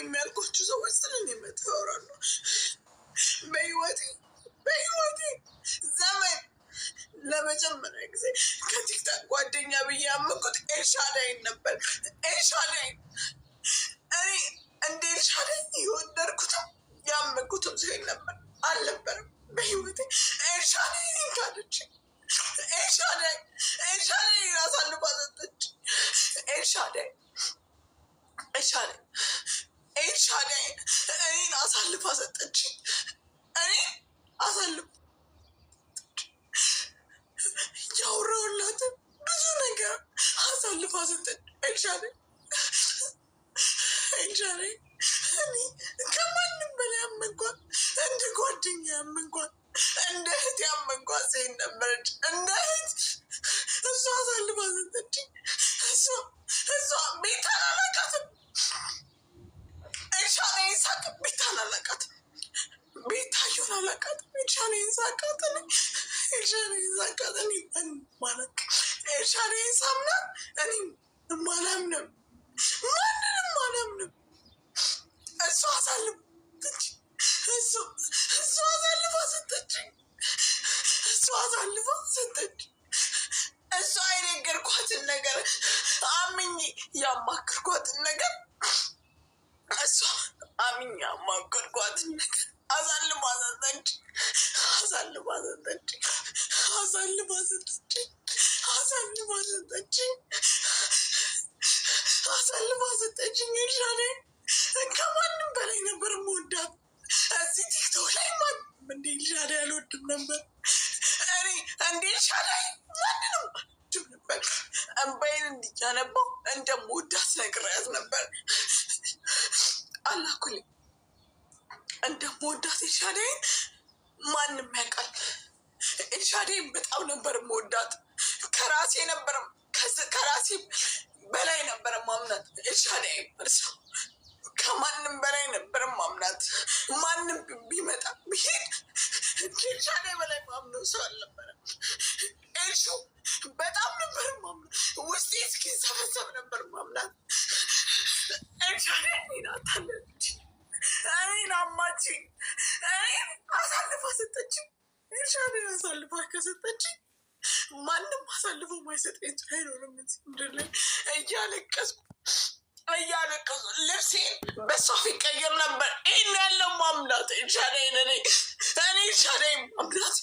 የሚያልኳቸው ሰዎች ስለኔ መጥፎ ያወራሉ። በህይወቴ ዘመን ለመጀመሪያ ጊዜ ከቲክታክ ጓደኛ ብዬ ያመንኩት ኤልሻዳይን ነበር። ኤልሻዳይን እኔ እንደ ኤልሻዳይ የወደድኩትም ያመንኩትም ሰው ነበር አልነበረም በህይወቴ። ኤልሻዳይ ካደች። ኤልሻዳይ አሳልፋ ሰጠች። ኤልሻዳይ እኔን አሳልፋ ሰጠች። እኔን አሳልፋ ያወራሁላት ብዙ ነገር አሳልፋ ሰጠች። ኤልሻዳይ እኔ ከማንም በላይ ያመንኳት፣ እንደ ጓደኛ ያመንኳት፣ እንደ እህት ያመንኳት ሴት ነበረች። እንደ እህት እሷ አሳልፋ ሰጠች። እሷ ቤታን አላውቃትም። ኤልሻዳይን ሳቅ ቤታን አላውቃትም። ቤታየውን አላውቃትም። ኤልሻዳይን ሳቃት እኔ ማለት ኤልሻዳይን ሳምናት እኔ ማላምንም ማንንም አላምንም። እሱ አሳልፋ ሰጠች። እሷ የነገርኳትን ነገር አምኜ ያማከርኳትን ነገር አሳልፋ ሰጠች። ኤልሻዳይ ከማንም በላይ ነበር የምወዳት። እዚህ ቲክቶክ ላይ ማንም እንደ ኤልሻዳይ አልወድም ነበር። እኔ እንደ ኤልሻዳይ ማንንም አልወድም ነበር። እንባዬን እንዲያነባው እንደምወዳት ነግሬያት ነበር። አላኩልኝ እንደምወዳት ኤልሻዳይን ማንም ያውቃል። ኤልሻዳይን በጣም ነበር የምወዳት። ከራሴ በላይ ነበር ማምናት። ኤልሻዳይ እርሰው ከማንም በላይ ነበር ማምናት። ማንም ቢመጣ ቢሄድ ኤልሻዳይ በላይ ማምነው ሰው አልነበረም። ኤልሹ በጣም ነበር ማምናት። ውስጤ እስኪንሰበሰብ ነበር ማምናት። ኤልሻዳይ እኔን አታለች። እኔን አማችኝ። እኔን አሳልፋ ሰጠችኝ። ኤልሻዳይ አሳልፋ ከሰጠችኝ ማንም አሳልፎ ማይሰጠኝ አይኖርም እዚህ ምድር ላይ። እያለቀስኩ ልብሴን በሷ ፊት ቀይር ነበር። ይህን ያለው ማምናት ኤልሻዳይን እኔ ኤልሻዳይ ማምናት።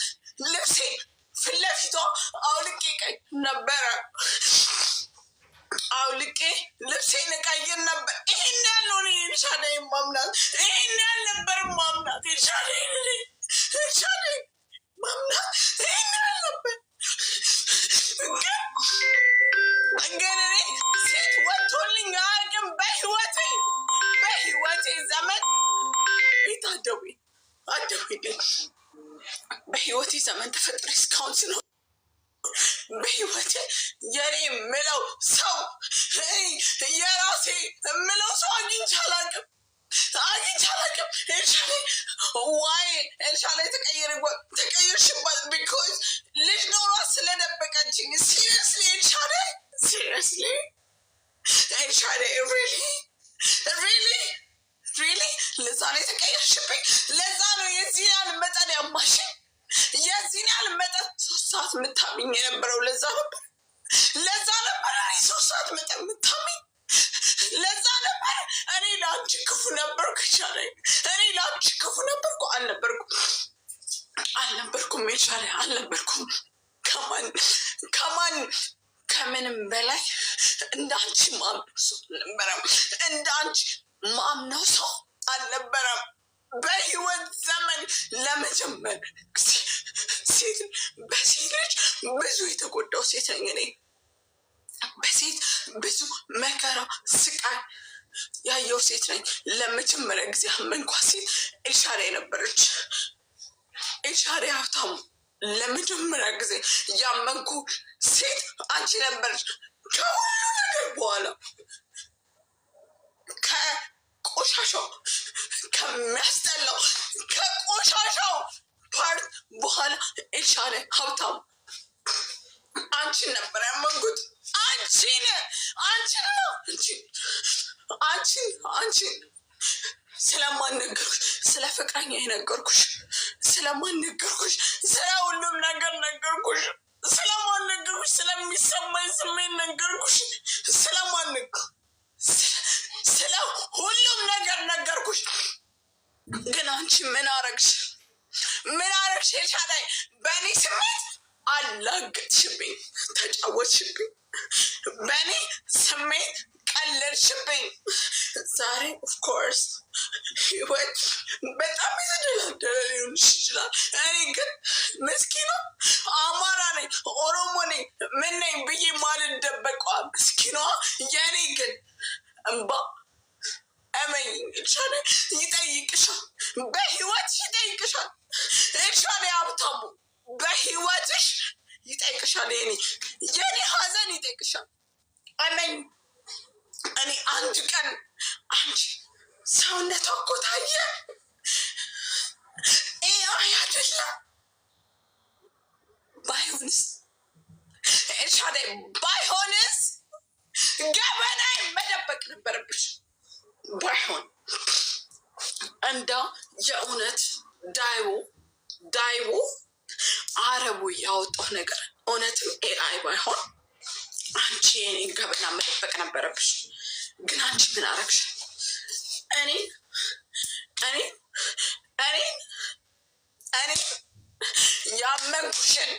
ልብሴን ፊት ለፊቷ አውልቄ ቀይ ነበረ። አውልቄ ልብሴን ቀይር ነበር። ይህን ያለው እኔ ኤልሻዳይ ማምናት። ይህን ያልነበር ማምናት ኤልሻዳይን እኔ ኤልሻዳይ ማምናት። ይህን ያልነበር ግን እኔ ሴት ወጥቶልኝ አያውቅም በህይወቴ ዘመን። ቤት አትደውይልኝ። በህይወቴ ዘመን ተፈጥሬ እስካሁን ስኖር በህይወቴ የኔ የምለው ሰው የራሴ የምለው ሰው አግኝቼ አላውቅም። ኤልሻዳይ ዋይ ኤልሻዳይ ተቀየርሽባት ቢኮዝ ልጅ ኖሯት ስለደበቀችኝ። ሲሪየስሊ ኤልሻዳይ ሪሊ ለዛ ነው የተቀየርሽብኝ። ለዛ ነው የዚህን ያህል መጠን ያማሽኝ። የዚህን ያህል መጠን 3 ሰዓት የምታምኝ የነበረው ለዛ ነበር እኔ 3 ሰዓት መጠን የምታምኝ ለዛ ነበር። እኔ ለአንቺ ክፉ ነበርኩ ኤልሻዳይ። እኔ ለአንቺ ክፉ ነበርኩ አልነበርኩም ኤልሻዳይ አልነበርኩም። ከምንም በላይ እንዳንቺ ማምነው ሰው አልነበረም። እንዳንቺ ማምነው ሰው አልነበረም። በህይወት ዘመን ለመጀመር በሴት ልጅ ብዙ የተጎዳው ሴት ነኝ እኔ። በሴት ብዙ መከራ ስቃይ ያየው ሴት ነኝ። ለመጀመሪያ ጊዜ አመንኳት ሴት ኤልሻዳይ ነበረች። ኤልሻዳይ ሀብታሙ ለመጀመሪያ ጊዜ ያመንኩ ሴት አንቺ ነበረች። ከሁሉ ነገር በኋላ ከቆሻሻው ከሚያስጠላው ከቆሻሻው ፓርት በኋላ ኤልሻዳይ ሀብታሙ አንቺን ነበር ያመንኩት። አንቺን ስለማን ነገርኩሽ? ስለ ፍቅረኛ የነገርኩሽ። ስለማን ነገርኩሽ? ስለ ሁሉም ነገር ነገርኩሽ። ስለማን ነገርኩሽ? ስለሚሰማኝ ስሜት ነገርኩሽ። ስለማን ነገርኩሽ? ስለ ሁሉም ነገር ነገርኩሽ። ግን አንቺ ምን አረግሽ? ምን አረግሽ? ኤልሻዳይ በእኔ ስሜት አላገጥሽብኝ፣ ተጫወትሽብኝ፣ በእኔ ስሜት ቀለድሽብኝ። ዛሬ ኦፍኮርስ ህይወት በጣም የተደላደለ ሊሆንሽ ይችላል። እኔ ግን ምስኪኗ አማራ ነኝ ኦሮሞ ነኝ ምን ነኝ ብዬ ማልደበቀዋ ምስኪኗ የእኔ ግን እንባ እመኝ ኤልሻዳይ ይጠይቅሻል፣ በህይወትሽ ይጠይቅሻል። ኤልሻዳይ ሀብታሙ በህይወትሽ ይጠይቅሻል። የኔ ሀዘን ይጠይቅሻል። እመኝ እኔ አንድ ቀን አንቺ ሰውነቷ እኮ ታየ አይደለ? ባይሆንስ ኤልሻዳይ ባይሆንስ ገበናይ መደበቅ ነበረብሽ። ባይሆን እንደው የእውነት ዳይቦ አረቡ ያወጣው ነገር እውነትም ኤአይ ባይሆን አንቺ የኔን ገበና መደበቅ ነበረብሽ። ግን አንቺ ምን አረግሽ? እኔ ያመንኩሽን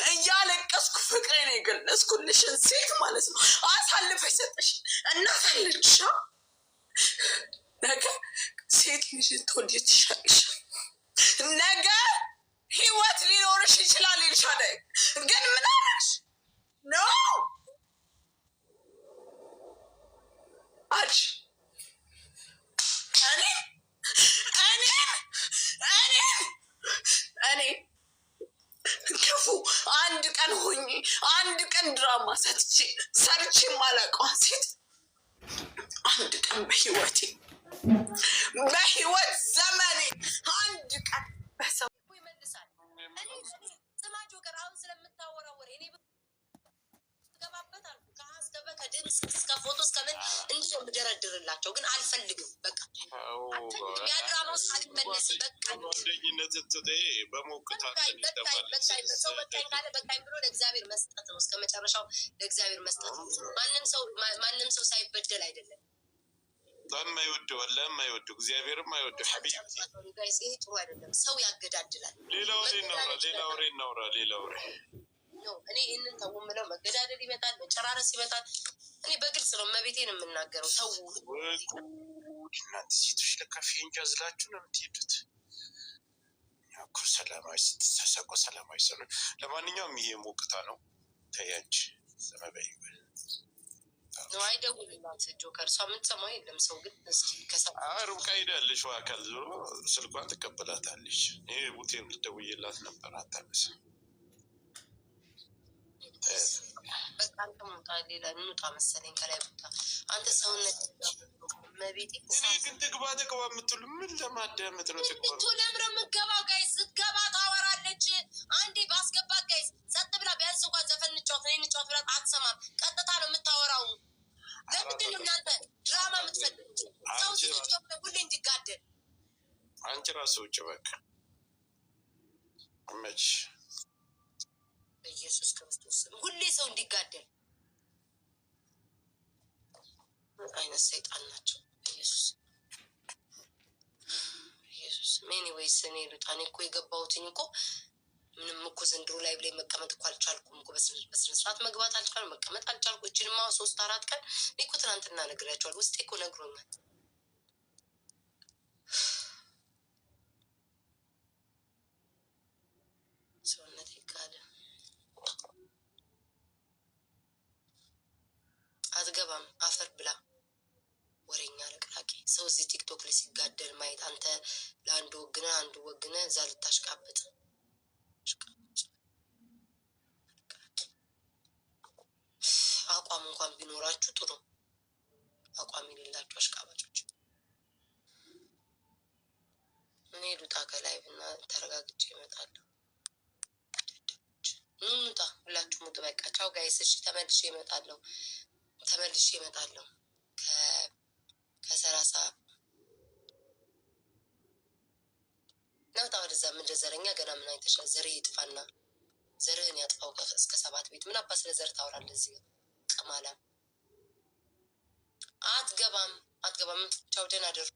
እያለቀስኩ ፍቅሬን የገለጽኩልሽን ሴት ማለት ነው አሳልፈሽ ሰጠሽኝ። እናታለች ነገ ሴት ልጅ ትወልጂ ትሻለሽ። ነገ ህይወት ሊኖርሽ ይችላል። ኤልሻዳይ ግን ምን አረግሽ? ኖ አልሽ እኔ ክፉ አንድ ቀን ሆኜ አንድ ቀን ድራማ ሰርቼ ማላውቀዋ ሴት አንድ ቀን በህይወት ዘመኔ አንድ ቀን በሰው ይመልሳል። ስማጆ ገር አሁን ስለምታወራ ወሬ እኔ ገባበት አልኩ። ከሀስገበ ከድምፅ እስከ ፎቶ እስከምን እንዲህ ነው የምደረድርላቸው፣ ግን አልፈልግም። በቃ ያድራማው ሳልመለስ ሰው በቃኝ ካለ በቃኝ ብሎ ለእግዚአብሔር መስጠት ነው። እስከ መጨረሻው ለእግዚአብሔር መስጠት ነው። ማንም ሰው ሳይበደል አይደለም። ለማይወደው እግዚአብሔርም አይወደው። ሐቢብ ይሄ ጥሩ አይደለም። ሰው ያገዳድላል። ሌላ ወሬ እናውራ። እኔ ይህንን ተው የምለው መገዳደል ይመጣል፣ መጨራረስ ይመጣል። እኔ በግልጽ ነው መቤቴን የምናገረው። ተው እናንተ ሴቶች ለካ ፌንጃ ዝላችሁ ነው የምትሄዱት። እኮ ሰላማዊ ስትሳሳቆ ሰላማዊ ሰው ነው። ለማንኛውም ይሄ ሞቅታ ነው። ተያንች ሰመበይ አይደውልላት ጆከር፣ እሷ የምትሰማው የለም። ሰው ግን ርብቃ ሄዳለች፣ አካል ዞሮ ስልኳን ትቀበላታለች። ይሄ ቡቴም ልደውዬላት ነበር አታነሳ። በቃ አንተ ሞታ ሌላ እንውጣ መሰለኝ ከላይ ቦታ አንተ ሰውነት መቤቴ። እኔ ግን ትግባ የምትሉ ምን ለማዳመጥ ነው? ለምረ ምገባው ጋይስ ስትገባ ታወራለች። አንዴ ባስገባት ጋይስ ጸጥ ብላ ቢያንስ እንኳን ዘፈን እንጫወት ብላት አትሰማም። ቀጥታ ነው የምታወራው። ለምንድን ነው እናንተ ድራማ የምትፈልጉት? ሰው ሲጭ ሁሌ እንዲጋደል አንቺ ራሱ ውጭ በቃ መች ኢየሱስ ክርስቶስ ሁሌ ሰው እንዲጋደል አይነት ሰይጣን ናቸው። ኢየሱስ ኤኒዌይስ እኔ ልጣኔ እኮ የገባሁትኝ እኮ ምንም እኮ ዘንድሮ ላይ ብላይ መቀመጥ እኮ አልቻልኩም እኮ በስነስርዓት መግባት አልቻልኩም፣ መቀመጥ አልቻልኩ። እችንማ 3-4 ቀን እኔ እኮ ትናንትና ነግሬያቸዋል። ውስጤ እኮ ነግሮኛል። ሰውነት ይካለ አትገባም አፈር ብላ ወሬኛ ለቅላቂ ሰው እዚህ ቲክቶክ ላይ ሲጋደል ማየት አንተ ለአንዱ ወግነ አንዱ ወግነ እዛ ልታሽቃብጥ አቋም እንኳን ቢኖራችሁ ጥሩ። አቋም የሌላችሁ አሽቃባጮች እኔ ሉጣ ከላይ ብና ተረጋግጬ እመጣለሁ። ኑኑጣ ሁላችሁ ሙጡ። በቃ ቻው ጋይስ። እሺ ተመልሼ እመጣለሁ። ከ30 ከዛም እንደ ዘረኛ ገና ምን አይተሻል? ዘርህ ይጥፋና ዘርህን ያጥፋው እስከ 7 ቤት። ምን አባ ስለ ዘር ታወራለህ? እዚህ ቅማላ አትገባም። ቻው፣ ደህና ደሩ።